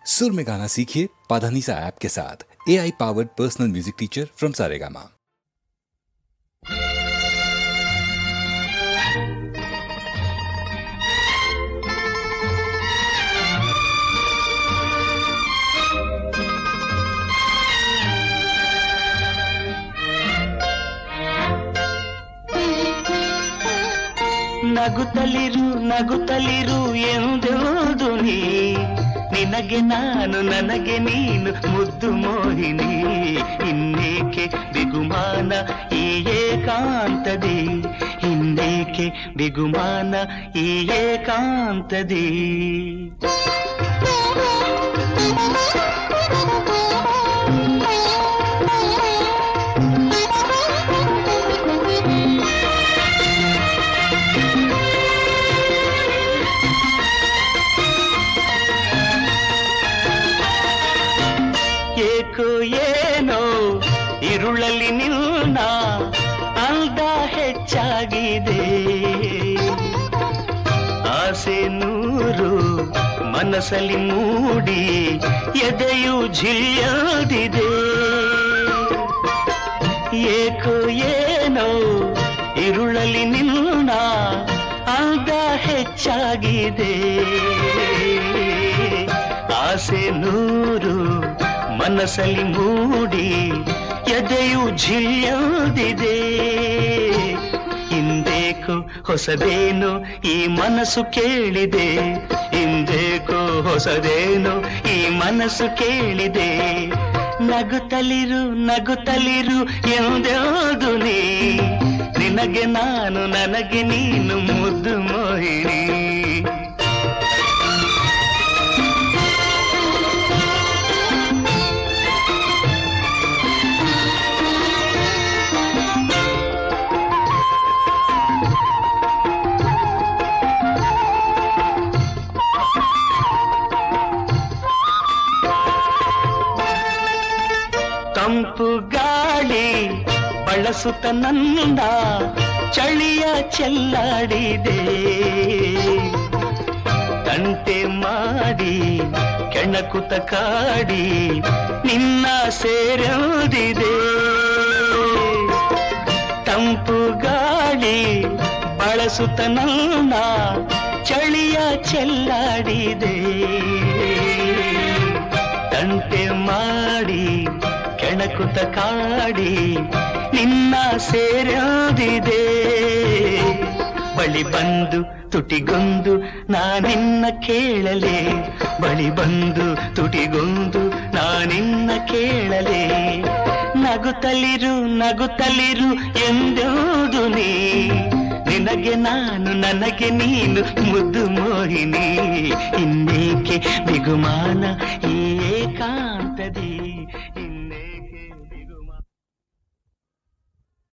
सुर में गाना सीखिए पाधानीसा ऐप के साथ। AI powered personal music teacher from Saregama. ನಗುತ್ತಲಿರು ನಗುತ್ತಲಿರು ಎಂದೆಂದು ನೀ ನಿನಗೆ ನಾನು ನನಗೆ ನೀನು ಮುದ್ದು ಮೋಹಿನಿ. ಇನ್ನೇಕೆ ಬಿಗುಮಾನ ಈ ಏಕಾಂತದಿ, ಇನ್ನೇಕೆ ಬಿಗುಮಾನ ಈ ಏಕಾಂತದಿ. ಏಕೋ ಏನೋ ಇರುಳಲ್ಲಿ ನಿನ್ನ ಅಂದ ಹೆಚ್ಚಾಗಿದೆ, ಆಸೆ ನೂರು ಮನಸ್ಸಲ್ಲಿ ಮೂಡಿ ಎದೆಯು ಝಿಲ್ಯದಿದೆ. ಏಕೋ ಏನೋ ಇರುಳಲ್ಲಿ ನಿನ್ನ ಅಂದ ಹೆಚ್ಚಾಗಿದೆ, ಆಸೆ ನೂರು ಮನಸ್ಸಲ್ಲಿ ಮೂಡಿ ಎದೆಯು ಝಿಲ್ಯದಿದೆ. ಇಂದೇಕೋ ಹೊಸದೇನು ಈ ಮನಸ್ಸು ಕೇಳಿದೆ, ಇಂದೇಕೋ ಹೊಸದೇನು ಈ ಮನಸ್ಸು ಕೇಳಿದೆ. ನಗುತ್ತಲಿರು ನಗುತ್ತಲಿರು ಎಂದೆಂದು ನೀ ನಿನಗೆ ನಾನು ನನಗೆ ನೀನು ಮುದ್ದು ಮೋಹಿನಿ. ತಂಪು ಗಾಳಿ ಬಳಸುತ್ತ ನನ್ನ ಚಳಿಯ ಚೆಲ್ಲಾಡಿದೆ, ತಂಟೆ ಮಾಡಿ ಕೆಣಕುತ ಕಾಡಿ ನಿನ್ನ ಸೇರೋದಿದೆ. ತಂಪು ಗಾಳಿ ಬಳಸುತ್ತ ನನ್ನ ಚಳಿಯ ಚೆಲ್ಲಾಡಿದೆ, ತಂಟೆ ಮಾಡಿ ಕೆಣಕುತ ಕಾಡಿ ನಿನ್ನ ಸೇರೋದಿದೆ. ಬಳಿ ಬಂದು ತುಟಿಗೊಂದು ನಾನಿನ್ನ ಕೇಳಲೆ, ಬಳಿ ಬಂದು ತುಟಿಗೊಂದು ನಾನಿನ್ನ ಕೇಳಲೆ. ನಗುತ್ತಲಿರು ನಗುತ್ತಲಿರು ಎಂದೆಂದು ನೀ ನಿನಗೆ ನಾನು ನನಗೆ ನೀನು ಮುದ್ದು ಮೋಹಿನಿ. ಇನ್ನೇಕೆ ಬಿಗುಮಾನ ಈ